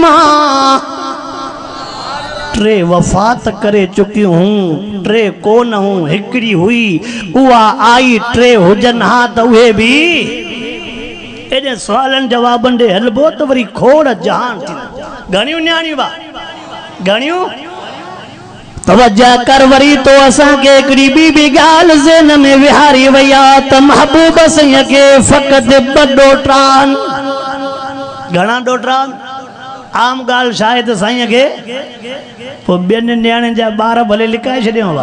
मां टे वफ़ात करे चुकी हूँ, टे कोन हूँ, हिकड़ी हुई उहा आई, टे हुजन हा त उहे भी। एॾे सवालनि जवाबनि ॾे हलबो त वरी खोड़ जहान थी। घणियूं न्याणियूं बा घणियूं तवज्जा कर वरी तो असां के हिकड़ी ॿी ॻाल्हि ज़हन में विहारी वई आहे त महबूब साईं खे फ़क़त ॿ ॾोहिटान। घणा ॾोहिटा? आम ॻाल्हि छा आहे त साईं खे पोइ ॿियनि न्याणियुनि जा ॿार भले लिकाए छॾियूं।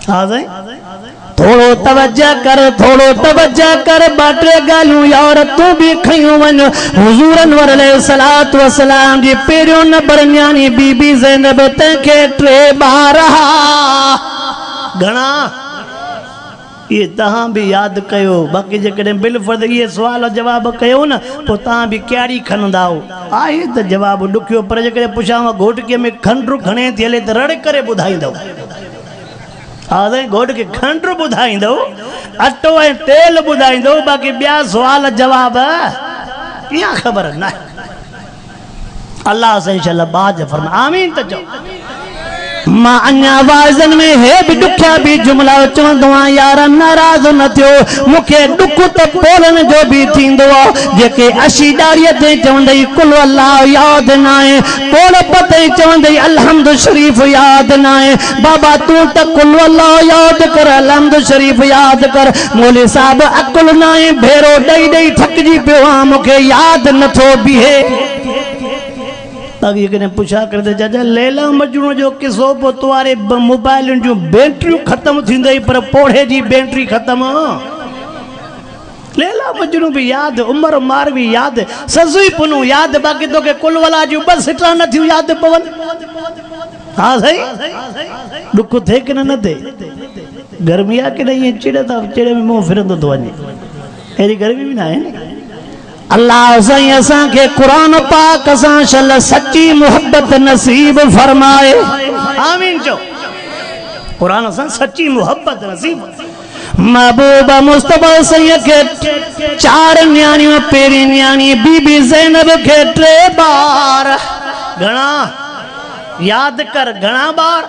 हा साईं थोड़ो तवज्जा कर, थोड़ो तवज्जा कर, ॿ टे ॻाल्हियूं यार तूं बि खयूं वञ। हुज़ूर अनवर अलैहिस्सलातु वस्सलाम जी पहिरियों नंबर न्याणी बीबी ज़ैनब, तंहिंखे टे ॿार हा। घणा? ये तहां भी याद कयो। बाकी जेकॾहिं बिल फर्द ये सवाल जवाब कयो न पोइ तहां भी क्यारी खणंदा आहे त जवाब ॾुखियो, पर जेकॾहिं पुछांव घोटकीअ में खंडु घणे थी हले त रड़ करे ॿुधाईंदव। हा साईं घोट खे खंडु ॿुधाईंदव, अटो ऐं तेल ॿुधाईंदव, बाक़ी ॿिया सवाल जवाब कीअं ख़बर न आहे। अल्लाह साईं शहबाज फरमा आमीन त चओ। मां अञा वाज़न में हे भी ॾुखिया भी जुमला चवंदो आहियां यार नाराज़ न थियो। मूंखे ॾुख त पोलनि जो भी थींदो आहे जेके अशी ॾाड़ीअ ते चवंदई कुल अल्लाह यादि न आहे, पोल पते चवंदई अलहम्द शरीफ़ यादि न आहे। बाबा तूं त कुल अल्लाह यादि कर, अलहम्द शरीफ़ यादि कर। मौली साहब अकुल न आहे, भेरो ॾेई ॾेई थकिजी पियो आहे, मूंखे यादि नथो बीहे। ताकि कने पुछा करते चाचा लैला मजनू जो किसो पो तुम्हारे मोबाइल जो बैटरी खत्म थींदई पर पोड़े जी बैटरी खत्म। लैला मजनू भी याद, उमर मार भी याद, ससुई पुनू याद, बाकी तो के कुल वाला जो बस सिटा न थी याद पवन। हाँ सही दुख थे कि न थे? गर्मी आ कि नहीं? चिड़े था चिड़े में मुंह फिरंदो तो वने, एरी गर्मी भी ना है। अल्लाह साईं असां के कुरान पाक सां शल सच्ची मोहब्बत नसीब फरमाए। आमीन चो। कुरान सां सच्ची मोहब्बत नसीब। महबूब मुस्तफा साईं के चार न्याणियों, पहिरीं न्याणी बीबी ज़ैनब के टे ॿार। घणा? याद कर घणा बार?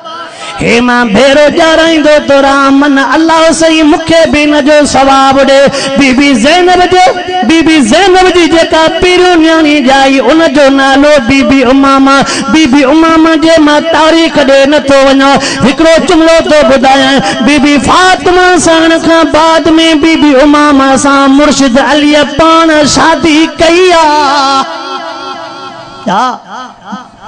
हे मां भेरो ॼाणाईंदो तो राम मन अल्लाह साईं मूंखे भी न जो सवाब ॾे। बीबी ज़ैनब जी जेका पहिरियों न्याणी जाई उन जो नालो बीबी उमामा। बीबी उमामा जे मां तारीख़ ॾे नथो वञा, हिकिड़ो जुमिलो तो ॿुधायां। बीबी फातिमा साण खां बाद में बीबी उमामा सां मुर्शिद अलीअ पाण शादी कई आ।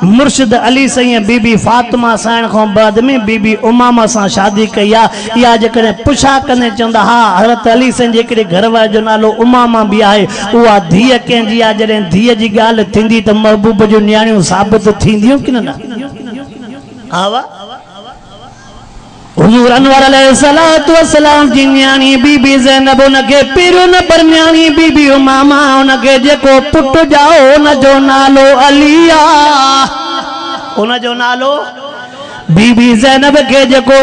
मुर्शिद अली साईं बीबी फातिमा साण खां बाद में बीबी उमामा सां शादी कई आहे। या जेकॾहिं पुछा कंदे चवंदा हा हज़रत अली साईं जे हिकिड़े घर वारे जो नालो उमामा भी आहे, उहा धीअ कंहिंजी आहे। जॾहिं धीअ जी ॻाल्हि थींदी त महबूब जूं न्याणियूं साबित थींदियूं कि न? हा वाह। हुज़ूर अनवर अलैहिस्सलातु वस्सलाम जी न्याणी बीबी ज़ैनब, उनके पहिरियों नंबर न्याणी बीबी उमामा, उनके जेको पुट जाओ उन जो नालो अली आ। उन जो नालो बीबी ज़ैनब के जेको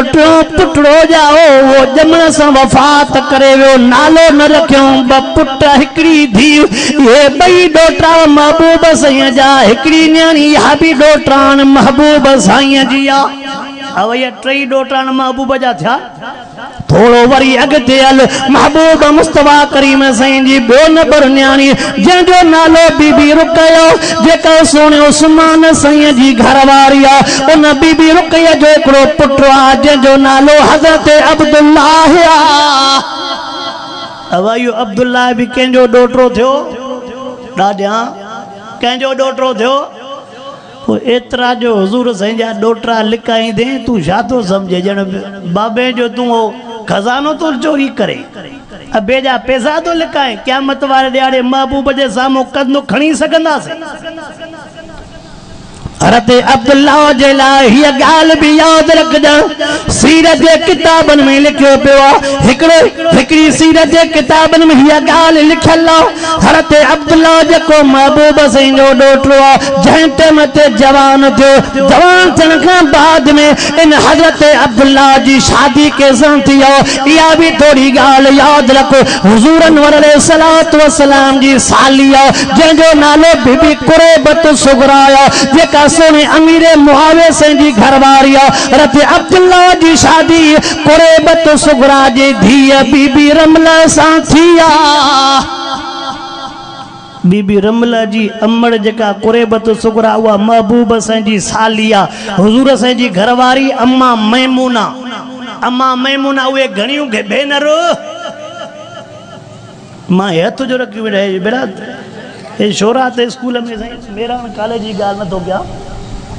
पुटड़ो जाओ वो जमण सां वफ़ात करे वियो, नालो न रखियो। ब पुट हिकड़ी धीउ, ये ॿई ॾोहिटा महबूब साईं जा। हिकड़ी न्याणी इहा भी ॾोहिटाण महबूब साईं जी आ। अब ये टई ॾोहिटाण महबूब जा थिया। थोड़ो वरी अॻिते हल, महबूब मुस्तफा करीम साईं जी ॿियो नंबर न्याणी जंहिंजो नालो बीबी रुक़या, जेका सोने उस्मान साईं जी घरवारी आहे। उन बीबी रुक़या जो हिकिड़ो पुटु आहे जंहिंजो नालो हज़रत अब्दुल्लाह आहे। अब इहो अब्दुल्लाह भी कंहिंजो ॾोहिटो थियो? ॾाढा कंहिंजो ॾोहिटो थियो? एतरा जो हुजूर साईं जा ॾोहिटा लिकाईंदे तू छा थो समझे? ॼण बाबे जो तू खजानो तो चोरी करे, अबे जा पैसा तो लिकाए। क़यामत वारे ॾियारे महबूब जे साम्हूं कदु खणी सघंदासीं? हज़रत अब्दुल्ला जे लाइ हीअ ॻाल्हि बि यादि रखजण सीरत जे किताबनि में लिखियो पियो आहे हिकिड़ी सीरत जे किताबनि में हीअ ॻाल्हि लिखियल आहे हज़रत अब्दुल्ला जेको महबूब साईं जो ॾोहिटो आहे जंहिं टाइम ते जवान थियो जवान थियण खां बाद में इन हज़रत अब्दुल्ला जी शादी केसां थी आहे इहा बि थोरी ॻाल्हि यादि रखो हुज़ूर अनवर अलैहिस्सलातु वस्सलाम जी साली आहे जंहिंजो नालो बीबी कुरैबत सुगरा आहे जेका सोने अमीर मुआविया साईं जी घरवारी आहे हज़रत अब्दुल्ला जी शादी कुरैबत सुगरा जी धीअ बीबी रमला सां थी आहे बीबी रमला जी अमड़ जेका कुरैबत सुगरा उहा महबूब साईं जी साली आहे हुज़ूर साईं जी घरवारी अम्मा मैमूना उहे घणियूं भेनरूं मां हथ जो रखी बेटा ये शोरा ते स्कूल में साईं मेरा कॉलेज जी ॻाल्हि नथो कयां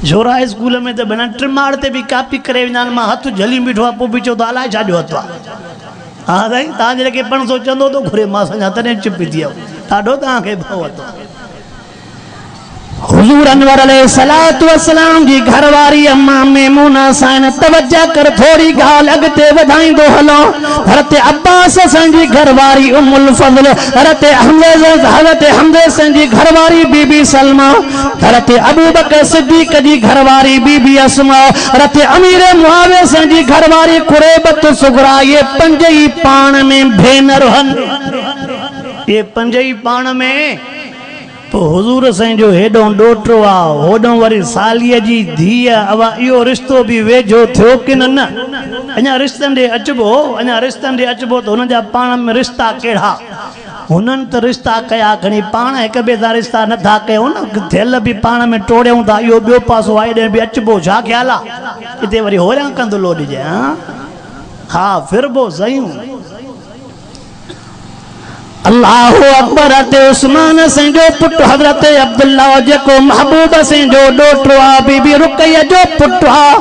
शोरा स्कूल में त भेण टिमाड़ ते बि कापी करे वेंदा आहिनि मां हथ झली बीठो आहे पोइ बि चओ त अलाए छाजो हथु आहे हा साईं तव्हां जेके पण सोचंदो त घुरे मां सम्झा तॾहिं चुप थी वियो ॾाढो तव्हांखे भउ अथव हुज़ूर अनवर अलैहिस्सलातु वस्सलाम जी घरवारी अम्मा मैमूना साईं तवज्जो कर थोड़ी ॻाल्हि अॻिते वधाईंदो हलो हज़रत अब्बास साईं जी घरवारी उम्मुल फज़ल हज़रत हमज़ा साईं जी घरवारी बीबी सलमा हज़रत अबू बकर सिद्दीक़ जी घरवारी बीबी अस्मा हज़रत अमीर मुआविया साईं जी घरवारी कुरैबत सुगरा ये पंज ई पाण में भेनर आहिनि ये पंज ई पाण में हुज़ूर साईं जो हेॾो ॾोहिटो आहे होॾो वरी सालीअ जी धीअ अवा इहो रिश्तो बि वेझो थियो की न अञा रिश्तनि ॾे अचिबो त हुन जा पाण में रिश्ता कहिड़ा हुननि त रिश्ता कया खणी पाण हिक ॿिए सां रिश्ता नथा कयूं न थियल बि पाण में टोड़ियूं था इहो ॿियो पासो आहे ॾे बि अचिबो छा ख़्यालु आहे हिते वरी होरियां कंदुलो ॾिजे हा फिरबो सयूं अल्लाहु अकबर ते उस्मान साईं जो पुटु हज़रत अब्दुल्ला जेको महबूब साईं जो ॾोहिटो आहे बीबी रुकैया जो पुटु आहे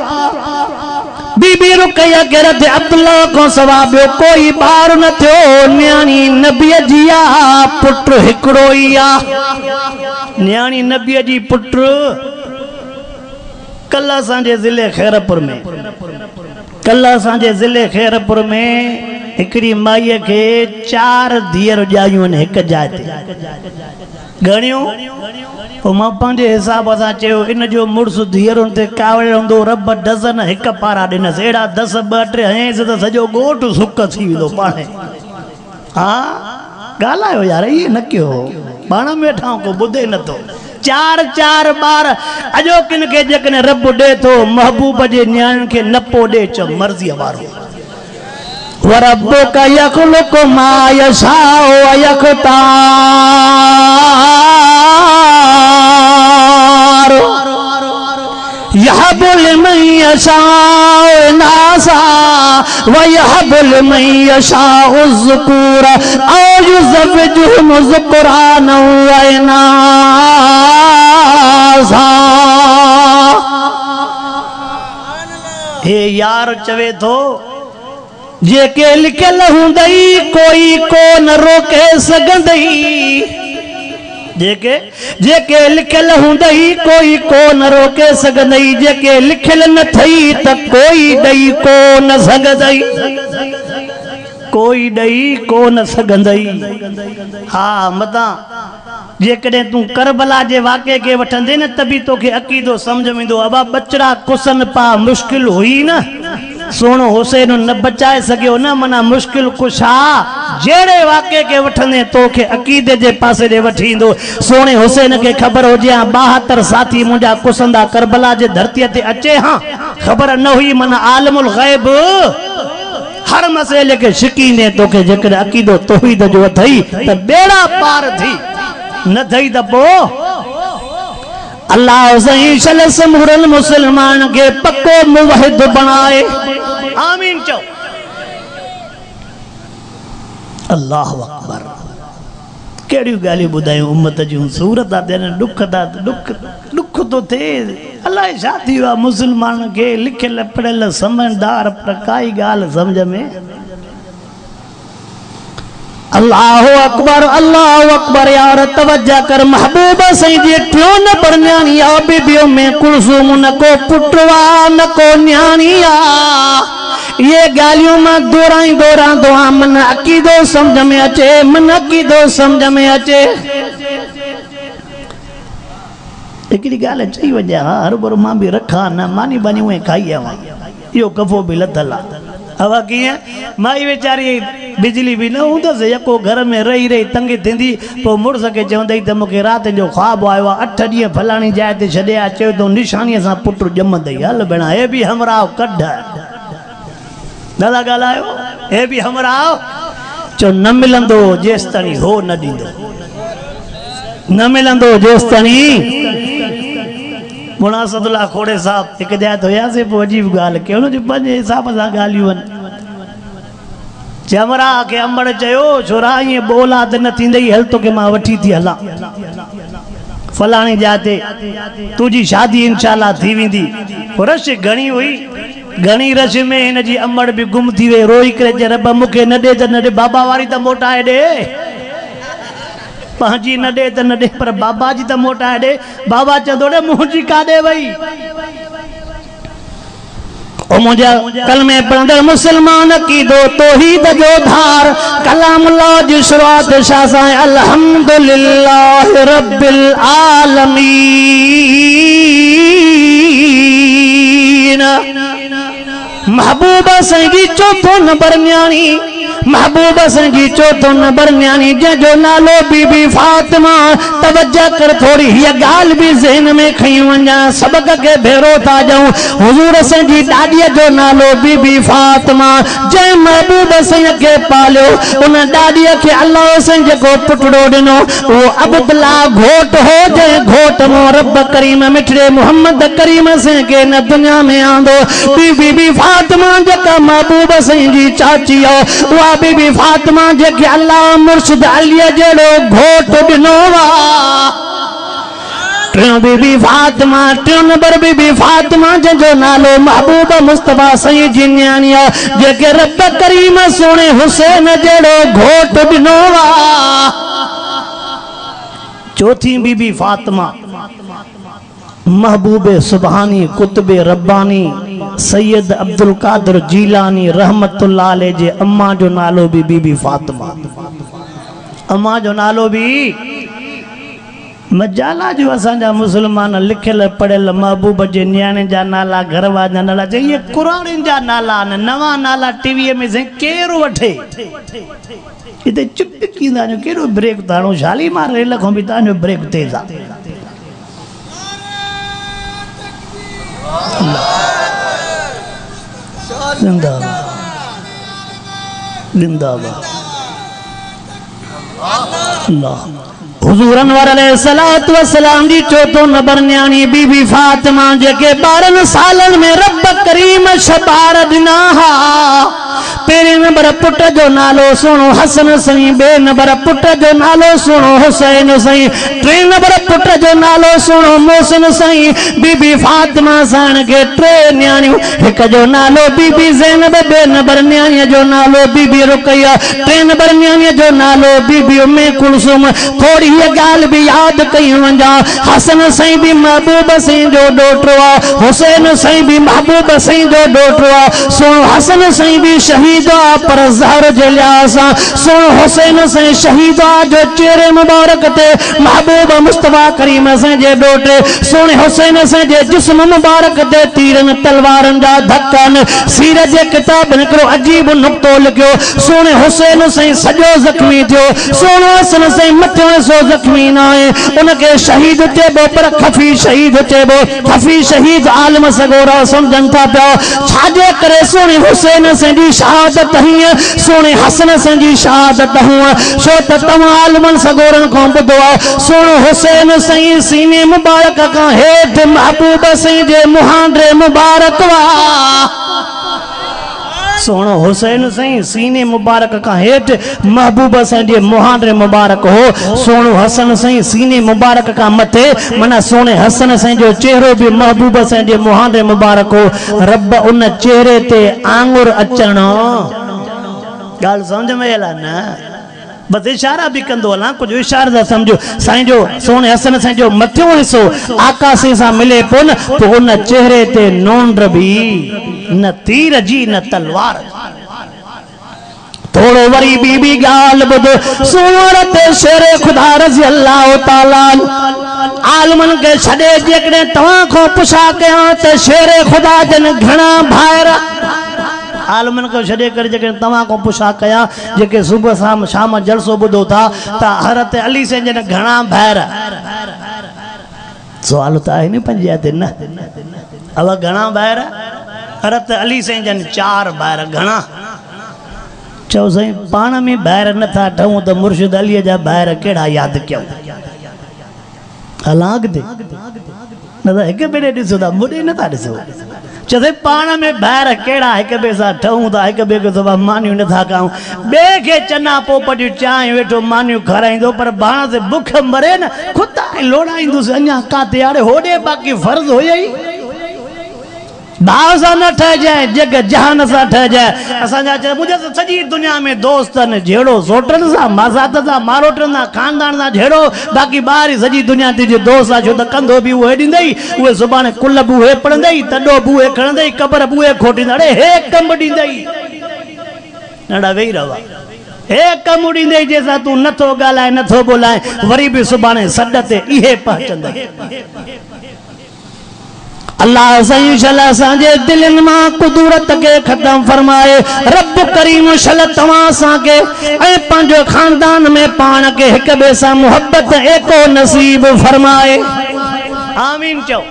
बीबी रुकैया के हज़रत अब्दुल्ला खां सवाइ ॿियो कोई ॿार न थियो न्याणी नबीअ जी आहे पुटु हिकिड़ो ई आहे न्याणी नबीअ जी पुटु कल्ह असांजे ज़िले खैरपुर में हिकिड़ी माईअ खे 4 धीअरूं ॼायूं आहिनि हिकु जाइ ते घणियूं पोइ मां पंहिंजे हिसाब सां चयो इन जो मुड़ुसु धीअरुनि ते कावड़े हूंदो रब डज़न हिकु पारा ॾिनसि अहिड़ा 10 2 3 हयसि त सॼो ॻोठु सुक थी वेंदो पाण हा ॻाल्हायो यार इहे न कयो पाण में वेठा को ॿुधे नथो 4 ॿार अॼो किन खे जेकॾहिं रब ॾे थो महबूब जे न्याणियुनि खे न पोइ ॾे चओ मर्ज़ीअ वारो वरब्बुक यख़्लुक़ु मा यशाउ व यख्तार यहबु लिमन यशाउ इनासा व यहबु लिमन यशाउ ज़ुकूरा औ युज़व्विजुहुम ज़ुकराना व इनासा हे यार चवे थो जेके लिखियल हूंदई कोई को न रोके सघंदई जेके लिखियल हूंदई कोई को न रोके सघंदई जेके लिखियल न थई त कोई ॾेई को न सघंदई हा मता जेकॾहिं तूं करबला जे वाक़े खे वठंदे न त बि तोखे अक़ीदो सम्झ में ईंदो अबा बचड़ा कुसन पा मुश्किल हुई न सोनो हुसैन न बचाए सघियो न माना मुश्किल कुछ आहे जहिड़े वाक़े खे वठंदे तोखे अक़ीदे जे पासे ॾे वठी ईंदो सोने हुसैन खे ख़बर हुजे 72 साथी मुंहिंजा कुसंदा करबला जे धरतीअ ते अचे हा ख़बर न हुई माना आलमुल ग़ैब हर मसइले खे शिकींदे तोखे जेकॾहिं अक़ीदो तौहीद जो अथई त बेड़ा पार थी न थई त पोइ अल्लाह सही शल मुसलमान के पक्को मुवहिद बनाए आमीन चो अल्लाह अकबर केड़ी गाली बुधायूं उम्मत जूं सूरत आ दुख तो थे अल्लाह शादी वा मुसलमान के लिखल पढ़ल समझदार पर काई गाल समझ में अल्लाह अकबर यार तवज्जा कर महबूबा सही जी क्यों न पर न्यानिया बीबियों में कुलसुम न को पुटवा न को न्यानिया ये गालियों में दोराई दोरा दुआ मन अकीदो समझ में अचे मन अकीदो समझ में अचे हिकिड़ी ॻाल्हि चई वॼे हा हर भर मां बि रखा न मानी बानी उहे खाई आवां इहो कफ़ो बि लथल आहे हवा कीअं माई वीचारी बिजली बि न हूंदसि यको घर में रही रही तंगी थींदी पोइ मुड़ुस खे चवंदई त मूंखे राति जो ख़्वाबु आयो आहे 8 ॾींहं फलाणी जाइ ते छॾिया चयो त निशानीअ सां पुटु ॼमंदई हल भेण हे बि हमराह कढ दादा ॻाल्हायो हे बि हमराह चो न मिलंदो जेसि ताईं हो न ॾींदो न मिलंदो जेसि ताईं मुनासदुल्ला खोड़े साहब हिकु जाइ ते हुयासीं पोइ अजीब ॻाल्हि कयो हुनजे पंहिंजे हिसाब सां ॻाल्हियूं आहिनि चमरा खे अंबड़ चयो छोरा ईअं औलाद न थींदई हल तोखे मां वठी थी हलां फलाणी जाइ ते तुंहिंजी शादी इंशाअल्लाह थी वेंदी रश घणी हुई घणी रश में हिनजी अंबड़ बि गुम थी वई रोई करे चए रब मूंखे न ॾे त न ॾे बाबा वारी त मोटाए ॾे पंहिंजी न ॾे त न ॾे पर बाबा जी त मोटाए ॾे बाबा चवंदो ॾे मुंहिंजी काॾे वई ओ मुझे कल में पढ़ंदड़ मुसलमान की दो तौहीद जो धार कलाम अल्लाह जी शुरुआत शासा अल्हम्दुलिल्लाह रब्बिल आलमीन महबूबा संगी चौथो नंबर न्याणी महबूबा संगी चौथो नंबर न्याणी जंहिंजो नालो बीबी फातिमा तवज्जा कर थोड़ी हीअ ॻाल्हि बि ज़हन में खई वञा सबक खे भेरो था ॾियूं हुज़ूर संगी ॾाॾीअ जो नालो बीबी फातिमा जंहिं महबूब संग खे पालियो उन ॾाॾीअ खे अल्लाह सां जेको पुटड़ो ॾिनो उहो अब्दुल्ला घोट हो जंहिं घोट मां रब करीम मिठड़े मोहम्मद करीम सिंह खे न दुनिया में आंदो बीबी फातिमा जेका महबूब सिंह जी चाची आहे उहा बीबी फातिमा जेके अल्लाह मुर्शिद अलीअ जहिड़ो घोट ॾिनो आहे टियों बीबी फातिमा टियों नंबर बीबी फातिमा जंहिंजो नालो महबूब मुस्तफा सईं जी न्याणी आहे जेके रब करीम सोणे हुसैन जहिड़ो घोट ॾिनो आहे चौथी बीबी फातिमा महबूब सुबहानी कुतुब रब्बानी सैयद अब्दुल कादिर जीलानी रहमतुल्लाह अलैह जे अम्मा जो नालो भी बीबी फातिमा अम्मा जो नालो भी मजाला जो असांजा मुसलमान लिखियल पढ़ियल महबूब जे न्याणे जा नाला घर वारा नाला ये कुरान जा नाला नवा नाला टीवीअ में से केरु वठे इते चुप कींदा जो केरो ब्रेक ताणो शालीमार रेल खां बि तव्हांजो ब्रेक तेज आहे जिंदाबाद जिंदाबाद अल्लाह हुजूर अनवर अलैहिस्सलातु वस्सलाम जी चौथो नंबर न्याणी बीबी फातिमा जेके 12 सालन में रब करीम शबार ॾिना हा पहिरें नंबर पुट जो नालो सुणो हसन सई बे नंबर पुट जो नालो सुणो हुसैन सई टे नंबर पुट जो नालो सुणो मोहसिन सई बीबी फातिमा साण के 3 न्याणियूं हिक जो नालो बीबी ज़ैनब बे नंबर न्याणीअ जो नालो बीबी रुकैया 3 नंबर न्याणीअ जो नालो बीबी उम्मे कुलसुम थोड़ी ये गाल भी याद कई वंजा हसन सई भी महबूब सई जो डोटरो हुसैन सई भी महबूब सई जो डोटरो सुन हसन सई भी शहीद पर ज़हर जलियासा सुन हुसैन सई शहीद जो चेहरे मुबारक ते महबूब मुस्तफा करीम सई जे डोटे सुन हुसैन सई जे जिस्म मुबारक ते तीरन तलवारन जा धक्कन सीरत जे किताब निकरो अजीब नुक्तो लिखियो सुन हुसैन सई सजो जख्मी थियो सुन हसन सई मथे सो जख्मी ना है उनके शहीद चेबो पर खफी शहीद चेबो खफी शहीद आलम सगोरा समझन था पिया छाजे करे सोने हुसैन से जी शहादत ही सोने हसन से जी शहादत हुआ छो त तमाम आलमन सगोरन को बुधो सोनो हुसैन सही सीने मुबारक का हेठ महबूब सही जे मुहांडे मुबारक वा सोनो हुसैन सही सीने मुबारक का हेठ महबूब सही जे मुहांडे मुबारक हो सोनो हसन सही सीने मुबारक का मथे मना सोने हसन सही जो चेहरो भी महबूब सही जे मुहांडे मुबारक हो रब उन चेहरे ते आंगुर अचणो गाल समझ में आला ना बस इशारा भी कंदो हलां कुछ इशारे दा समझो साईं जो सोने हसन साईं जो मथियो हिस्सो आकाशे सां मिले पोइ न पोइ उन चेहरे ते नोंड भी न तीर जी न तलवार थोड़ो वरी बीबी गाल बुधो सूरत शेर खुदा रज़ी अल्लाह ताला आलमन के छड़े जेकॾहिं तव्हां खां पुछा कयां त शेर खुदा जन घणा भाइर आलमन को छड़े कर जेकॾहिं तव्हां खां पुछा कयां जेके सुबुह शाम जलसो ॿुधो था त हज़रत अली से जन घणा भाइर सुवाल त आहे न पंहिंजे हथ न अब घणा भाइर हज़रत अली से जन 4 भाइर घणा चओ साईं पाण में ॿाहिरि नथा ठहूं त मुर्शिद अलीअ जा ॿाहिरि कहिड़ा यादि कयूं हलां अॻिते न त हिक ॿिए ॾे ॾिसो था मुॾे नथा ॾिसो चए पाण में ॿाहिरि कहिड़ा हिक ॿिए सां ठहूं था हिक ॿिए खे सभु मानियूं नथा कयूं ॿिए खे चना पोपटियूं चांहि वेठो मानियूं खाराईंदो पर बाण ते बुख मरे न खुदा लोड़ाईंदुसि अञा काथे हाणे होॾे बाक़ी फर्ज़ हुयो ई भाव सां न ठहिजांइ जग जहान सां ठहिजांइ असांजा मुंहिंजा त सॼी दुनिया में दोस्त आहिनि जहिड़ो सोटनि सां माज़ात सां मारोटनि सां ख़ानदान सां जहिड़ो बाक़ी ॿाहिरि सॼी दुनिया तुंहिंजो दोस्त आहे छो त कंधो बि उहे ॾींदई उहे सुभाणे कुल बि उहे पढ़ंदई तॾो बि उहे खणंदई क़बर बि उहे खोटींदा अड़े हे कमु ॾींदई नड़ा वेही रहो हे कमु ॾींदई जंहिंसां तूं नथो ॻाल्हाए नथो ॿोलाए वरी बि सुभाणे सॾ ते इहे पहुचंदई अल्लाह सही शल असांजे दिलनि मां कुदरत के ख़त्म फरमाए रब करीम शल तव्हां असांखे ऐं पंहिंजो खानदान में पाण खे हिक ॿिए सां मुहबत एको नसीब फरमाए आमीन चओ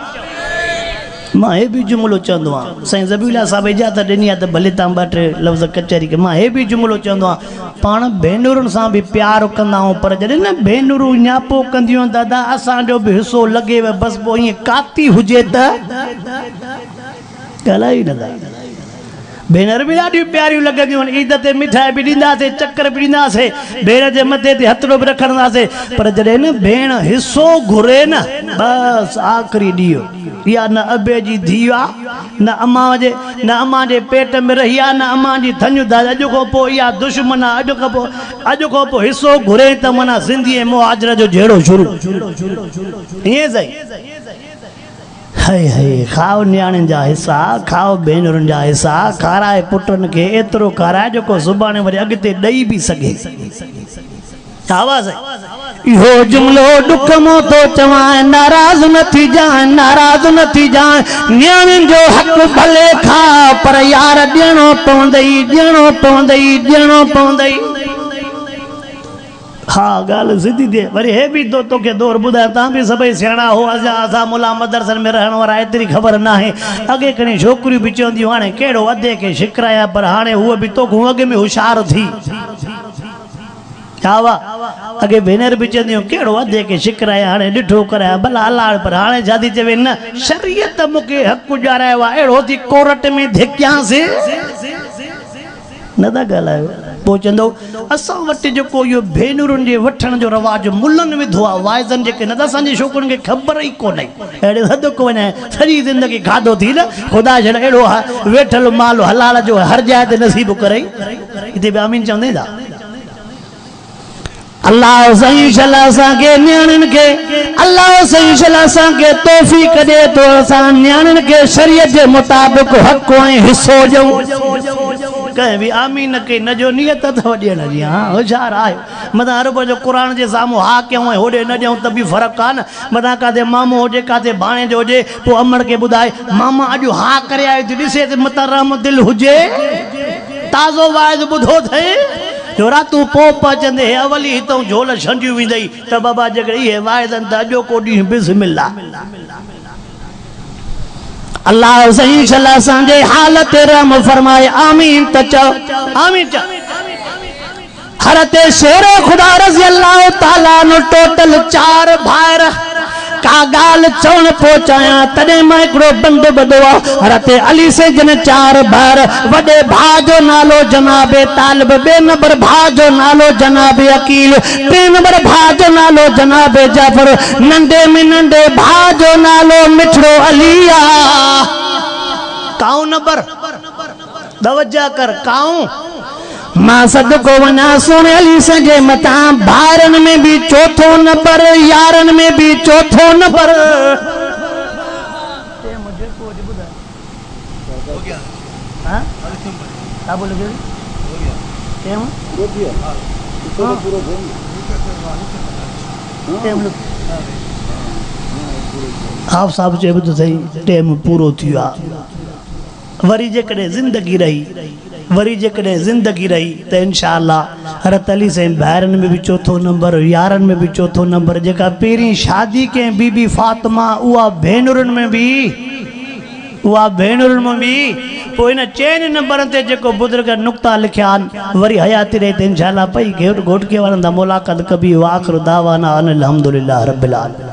मां हे बि जुमिलो चवंदो आहियां साईं ज़बीउल्लाह साहिब इजाज़त ॾिनी आहे त भले तव्हां 2-3 लफ़्ज़ कचहरी के मां हे बि जुमिलो चवंदो आहियां पाण भेनरुनि सां बि प्यारु कंदा आहियूं पर जॾहिं न भेनरूं न्यापो कंदियूं दादा असांजो बि हिसो लॻेव बसि पोइ ईअं काती हुजे त ॻाल्हाई न भेनर भी ॾाढियूं प्यारियूं लॻंदियूं आहिनि ईद ते मिठाई बि ॾींदासीं चकर बि ॾींदासीं भेण जे मथे ते हथड़ो बि रखंदासीं पर जॾहिं न भेण हिसो घुरे न बसि आख़िरी ॾींहुं इहा न अबे जी धीउ आहे न अम्मा जे पेट में रही आहे न अम्मा जी थञु अॼु खां पोइ इहा दुश्मन आहे अॼु खां पोइ हिसो घुरे त माना सिंधी ऐं मुहाजर जो जहिड़ो शुरू ईअं सही हाय हाय खाओ न्याणियुनि जा हिसा खाओ भेनरुनि जा हिसा खाराए पुटनि खे एतिरो खाराए जेको सुभाणे वरी अॻिते ॾेई बि सघे आवाज़ इहो जुमिलो ॾुख मो थो चवां नाराज़ न थी जाए न्याणियुनि जो हक़ भले खा पर यार ॾियणो पवंदई हा ॻाल्हि सिधी थिए वरी हे बि तोखे दौर ॿुधाए तव्हां बि सभई सियाणा हो असां मुला मदरसनि में रहण वारा एतिरी ख़बर न आहे अॻे खणी छोकिरियूं बि चवंदियूं हाणे कहिड़ो अधे खे शिकराया पर हाणे उहे बि तोखूं अॻ में होशियार थी हा वाह अॻे भेनर बि चवंदियूं कहिड़ो अधे खे शिकराया हाणे ॾिठो कराया भला हलाड़ पर हाणे छा थी चवे न शरीयत मूंखे हक़ ॾियारायो आहे अहिड़ो थी कोर्ट में धिकियांसीं न था ॻाल्हायो पोइ चवंदो असां वटि जेको इहो भेनरुनि जे वठण जो रवाज मुलनि विधो आहे वाइज़नि जेके न त असांजे छोकिरनि खे ख़बर ई कोन्हे अहिड़े हद को वञे सॼी ज़िंदगी खाधो थी न ख़ुदा जॾहिं अहिड़ो वेठल माल हलाल जो हर जाइ ते नसीब करे हिते बि आमीन चवंदे था अल्लाह सही शल असांखे नियाणियुनि खे अल्लाह सही शल असांखे तौफ़ीक़ ॾे थो असां नियाणियुनि खे शरीयत जे मुताबिक़ हक़ ऐं हिसो ॾियूं कहीं भी आमीन न कई न जो नियत अथव ॾियण जी हाँ होशियार आहे मथां अरब जो क़ुर जे साम्हूं हा कयूं ऐं होॾे न ॾियूं त बि फ़र्क़ु आहे न मथां काथे मामो हुजे काथे भाणे जो हुजे पोइ अमड़ खे ॿुधाए मामा अॼु हा करे आयो थी ॾिसे त मथां रहम दिलि हुजे ताज़ो वाइद ॿुधो अथई जो रातूं पोइ पचंदे अवली हितां झोल छंडियूं वेंदई त बाबा जेकॾहिं इहे वाइदनि त अॼो को ॾींहुं बिस्मिल्लाह अल्लाह सही शल असांजे हालत रहम फरमाए आमीन त चओ आमीन चओ हरत शेर खुदा रज़ी अल्लाह ताला नो टोटल 4 भाइर का गाल चवण पहुचाया तॾहिं मां हिकिड़ो बंद ॿधो आहे हरत अली से जन 4 भाइर वॾे भाउ जो नालो जनाबे तालिब ॿिए नंबर भाउ जो नालो जनाबे अकील टे नंबर भाउ जो नालो जनाबे जाफर नंढे में नंढे भाउ जो नालो मिठड़ो अली आहे काऊं नंबर तवज्जो कर काऊं मां सदको वञा सोने अली सजे मता भारन में भी चौथो नंबर यारन में भी चौथो नंबर आप साहब चए तो सही टाइम पूरो थियो आ वरी जेकॾहिं ज़िंदगी रही वरी जेकॾहिं ज़िंदगी रही त इंशाअल्लाह हरत अली साईं ॿाहिरनि में बि चौथो नंबर यारनि में बि चौथो नंबर जेका पहिरीं शादी कयईं बीबी फातिमा उहा भेनरुनि में बि पोइ हिन चइनि नंबरनि ते जेको बुज़ुर्ग नुक़्ता लिखिया आहिनि वरी हयाती रहे त इंशाअल्लाह पई घोट के वारनि सां मुलाक़ात कबी वाखिर दावाना अनिल हम्दुलिल्लाह रब्बिल आलमीन।